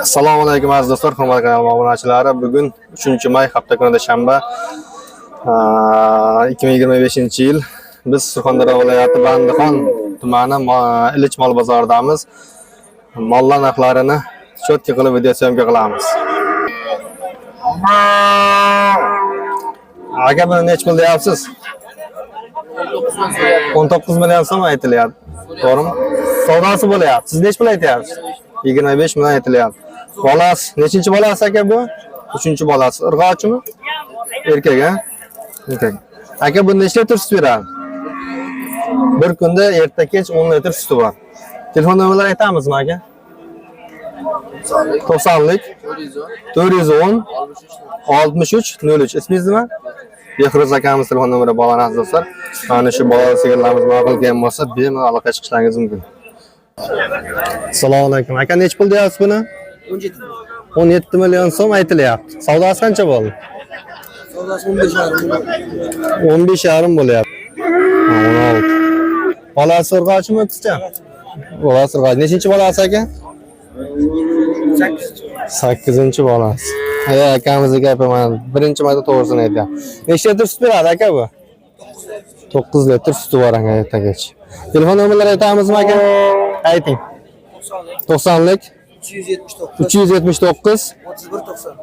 Assalomu alaykum aziz do'stlar, hurmatli kanal obunachilari. Bugun 3-may hafta kunida shanba, 2025-yil. Biz Surxondaryo viloyati Bandixon tumani Ilich mol bozoridamiz. Mollar narxlarini cho'tka qilib video syomka qilamiz. Aka, buni nech pul deyapsiz? 19 million so'm aytilyapti. To'g'rimi? Savdosi bo'lyapti. Siz nech pul aytyapsiz? 25 million aytilyapti. Bolasi, nechinchi bolasi aka bu? 3-bolasi. Irg'ochimi? Erkak, ha? Erkak. Aka, bu nechta litr sut beradi? Bir kunda erta kech 10 litr suti bor. Telefon nomerlarini aytamizmi aka? 90lik 410 63 03. Ismingiz nima? Behruz akamiz telefon nomeri bog'lanasiz do'stlar. Mana shu bola sigirlarimiz ma'qul kelgan bo'lsa, bemalol aloqa chiqishlaringiz mumkin. Assalomu alaykum. Aka, nech pul deyapsiz buni? 17 million so'm aytilyapti. Savdosi qancha bo'ldi? Savdosi 15,5. 15,5 bo'lyapti. 16. Bolasi urg'ochimi, qizcha? Bolasi urg'och. Nechinchi bolasi aka? 8-chi bolasi. Aya, akamizga gapaman. Birinchi marta to'g'risini aytyapti. Nechta litr sut beradi aka bu? 9 litr suti bor aka ertagacha. Telefon nomerlarini aytamizmi aka? Ayting. 90lik 379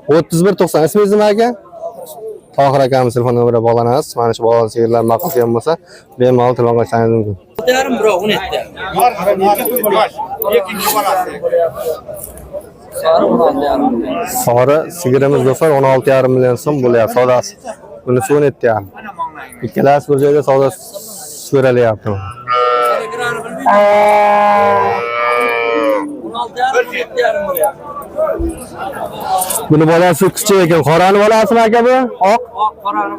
31 90. Ismingiz nima aka? Tohir akamiz telefon nomeri bog'lanasiz. Mana shu bola sigirlar ma'qul kelgan bo'lsa, bemalol telefon qilishingiz mumkin. Yarim bro 17. Sori sigirimiz do'stlar 16,5 million so'm bo'lyapti savdosi. Bunisi 17,5. Ikkalasi bir joyga savdo so'ralyapti. Buni bolasi kichik ekan. Qorani bolasimi aka bu? Oq.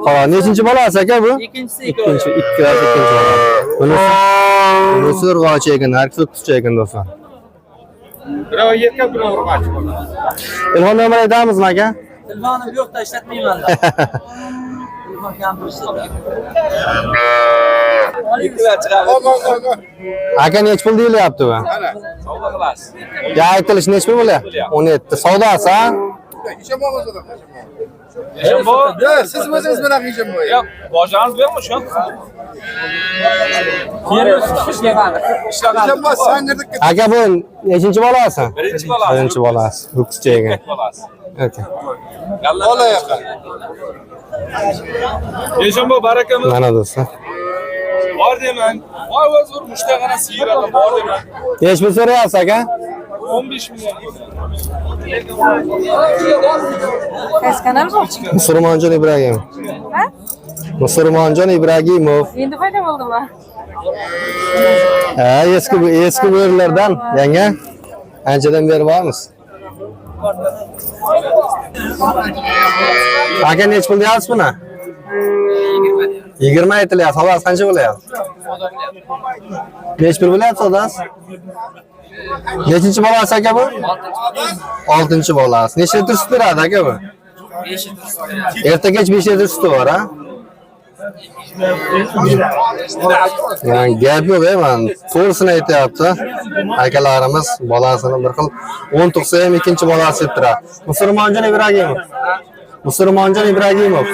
Qora. Nechinchi bolasi aka bu? Ikkinchisi. Ikkinchi bolasi. Bunisi urg'ochi ekan, har ikki kichik ekan do'stlar. Birov yerga, birov urg'och. Telefon nomerini aytamizmi aka? Telefonim yo'qda ishlatmayman. Telefon kamburishda. Aka, nech pul deyilyapti bu? Savdo qilasiz. Ya, aytilish nech pul bo'lyapti? 17. Savdosi, ha? Yashambo? Siz o'zingiz bilan yasham bo'ling. Yo'q, bojangiz bermi shu? Yasham bor, sangirdikka. Aka, bu nechinchi bolasi? Birinchi bolasi. Birinchi bolasi. Ho'kizcha ekan. Bolasi. Okay. Bola yo'q. Yashambo, barakamiz. Mana do'stlar. Bor deyman. Voy o'zur mushtag'ana sigirlar bor deyman. Nech pul so'rayapsiz aka? 15 million. Qaysi kanal bu? Musulmonjon Ibragimov. Ha? Musulmonjon Ibragimov. Endi foyda bo'ldimi? Ha, eski bo'rilardan yanga. Anchadan beri bormiz. Aka, nech pul deyapsiz buni? 20 aytilyapti. Savdosi qancha bo'lyapti? Nech pul bo'lyapti savdosi? Nechinchi bolasi aka bu? 6-chi bolasi. Nechta litr sut beradi aka bu? 5 litr. Ertaga 5 litr suti bor, ha? Yani gap yo'q, men to'g'risini aytyapti. Akalarimiz bolasini bir xil 10 tug'sa ham ikkinchi bolasi deb turadi. Musulmonjon Ibragimov. Musulmonjon Ibragimov.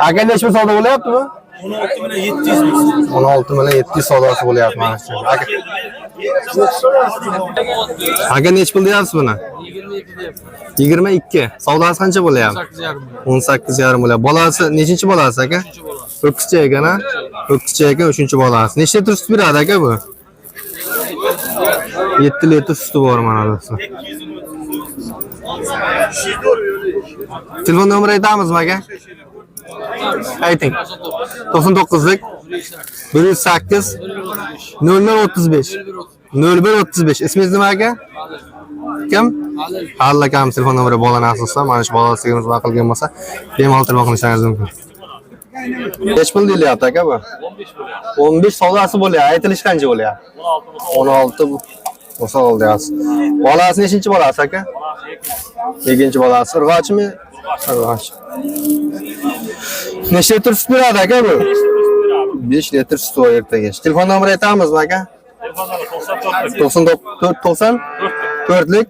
Aka, nech pul savdo bo'lyapti bu? 16 million 700 ming. 16 million 700 savdosi bo'lyapti mana shu. Aka, nech pul deyapsiz buni? 22. Savdosi qancha bo'lyapti? 18,5 bo'lyapti. Bolasi nechinchi bolasi aka? Ho'kizcha ekan, ha? Ho'kizcha ekan, 3-bolasi. Nechta litr sut beradi aka bu? 7 litr suti bor mana do'stlar. Telefon nomeri aytamizmi aka? Ayting. 99lik 108 0035 0135. Ismingiz nima aka? Kim? Halil akamiz telefon nomeri bog'lanasiz. Mana shu bola sigirimiz ma'qul bo'lsa, bemalol telefon qilishingiz mumkin. Nech pul deyilyapti aka bu? 15 savdosi bo'lyapti. Aytilish qancha bo'lyapti? 16 bo'lsa oldiyapsiz. Bolasi nechinchi bolasi aka? 2-chi bolasi. Urg'ochmi? Urg'och. Nechta litr sut beradi aka bu? 5 litr sut bor ertaga. Telefon nomerini aytamizmi aka? 94lik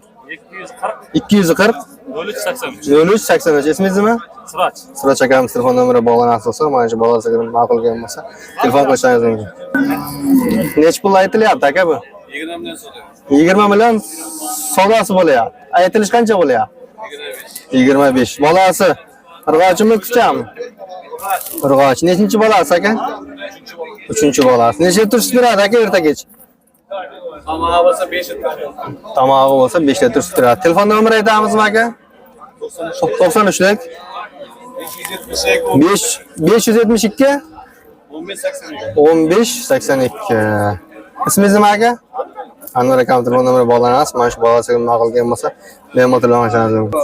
240 0383. 0383. Ismingiz nima? Siraj. Siraç akamiz telefon nomeri bog'lanasiz bo'lsa, mana shu bolasiga ma'qul bo'lsa, telefon qilishingiz mumkin. Nech pul aytilyapti aka bu? 20 million so'rayapti. 20 million savdosi bo'lyapti. Aytilish qancha bo'lyapti? 25. Bolasi urg'ochimi, qizchami? Urg'och. Nechinchi bolasi aka? 3-chi bolasi. Necha tursiz beradi aka ertagacha? Tomog'i bo'lsa 5 litr. Tomog'i bo'lsa 5 litr sut beradi. Telefon nomeri aytamizmi aka? 93lik 572 1582. Ismingiz nima aka? Anvar akam telefon nomeri bog'lanasiz. Mana shu bolasiga ma'qul bo'lsa, bemalol telefon qilishingiz mumkin.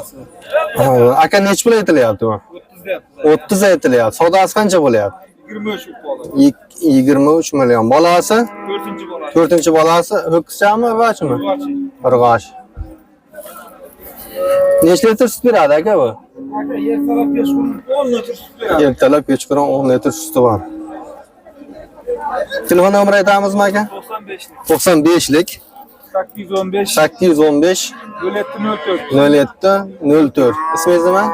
Aka nech pul aytilyapti bu? 30 aytilyapti. Savdosi qancha bo'lyapti? 23 bola. 23 million. Bolasi? 4-chi bola. 4-chi bolasi ho'kizchami, urg'ochmi? Urg'och. Nechta litr sut beradi aka bu? Ertalab 5 kun 10 litr sut beradi. Ertalab kechqurun 10 litr suti bor. Telefon nomeri aytamizmi aka? 95lik 815 815 0704. 0704. Ismingiz nima?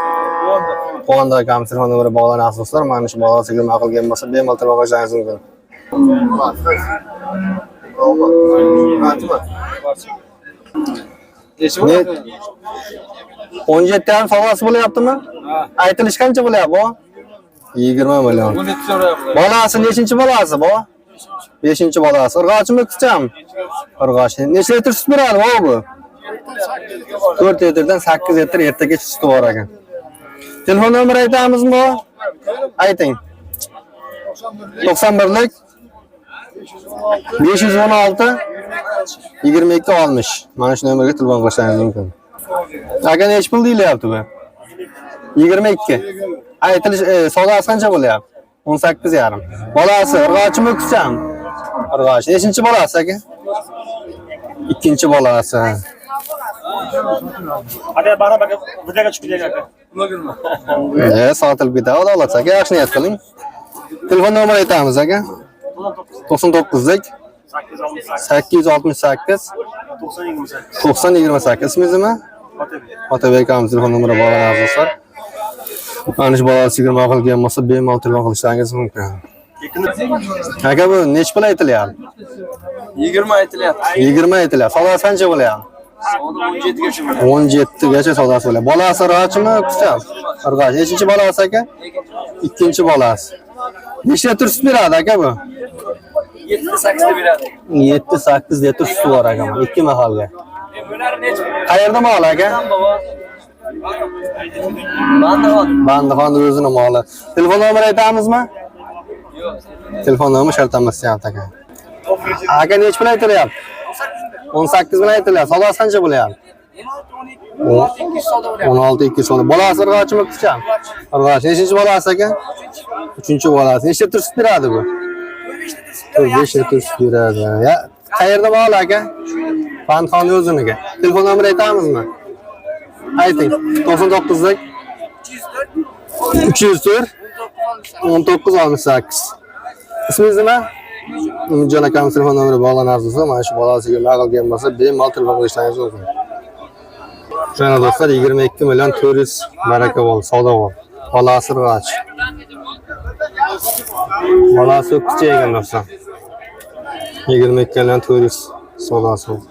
Bo'ldi. Qonda akam telefon nomeri bog'lanasiz do'stlar. Mana shu bolasiga ma'qul bo'lsa, bemalol telefon qilishingiz mumkin. Ne? 17 ham savdosi bo'lyaptimi? Aytilish qancha bo'lyapti bu? 20 million. 17 so'rayapti. Bolasi nechinchi bolasi bu? 5-chi bolasi. Urg'ochmi, qizchami? Urg'och. Necha litr sut beradi bu? 4 litrdan 8 litr ertagacha suti bor ekan. Telefon nomeri aytamizmi? Ayting. 91lik 516 22 60. Mana shu nomerga telefon qilishingiz mumkin. Aka nech pul deyilyapti bu? 22. Aytilish savdosi qancha bo'lyapti? 18,5. Bolasi urg'ochmi, qizchami? Urg'och. Nechinchi bolasi aka? 2-chi bolasi. Aka barabar videoga chiqib ketgan aka. Sotilib ketadi, davlat aka, yaxshi niyat qiling. Telefon nomeri aytamiz aka. 99lik 868 9028. Ismingiz nima? Otabek akamiz telefon nomeri bog'lanasiz do'stlar. Mana shu bolasiga ma'qul bo'lsa, bemalol telefon qilishingiz mumkin. Aka bu nech pul aytilyapti? 20 aytilyapti. 20 aytilyapti. Savdosi qancha bo'lyapti? 17 gacha. 17 gacha savdosi bo'lyapti. Bolasi urg'ochmi, qizchami? Urg'och. Nechinchi bolasi aka? 2-chi bolasi. Nechta litr sut beradi aka bu? 7-8 beradi. 7-8 litr suti bor aka, 2 mahalga. Qayerda mol aka? Bandixon o'zining moli. Telefon nomeri aytamizmi? Yo'q. Telefon nomeri shart emas aka. Aka nech pul aytilyapti? 18 bilan aytilyapti. Savdosi qancha bo'lyapti? 16-2 so'm. Bolasi urg'ochmi, qizchami? Urg'och. Nechinchi bolasi aka? 3-chi bolasi. Nechta litr sut beradi bu? 5 litr sut beradi. Ya, qayerda mol aka? Bandixon o'ziniga. Telefon nomeri aytamizmi? Ayting. 99lik 304 1968. Ismingiz nima? Umidjon akamiz telefon nomeri bog'lanasiz. Mana shu bolasiga ma'qul bo'lsa, bemalol telefon qilishingiz mumkin. Mana do'stlar 22 million 400 baraka bo'ldi, savdo bo'ldi. Bolasi urg'och. Bolasi o'qitchi ekan do'stlar. 22 million 400 savdosi bo'ldi.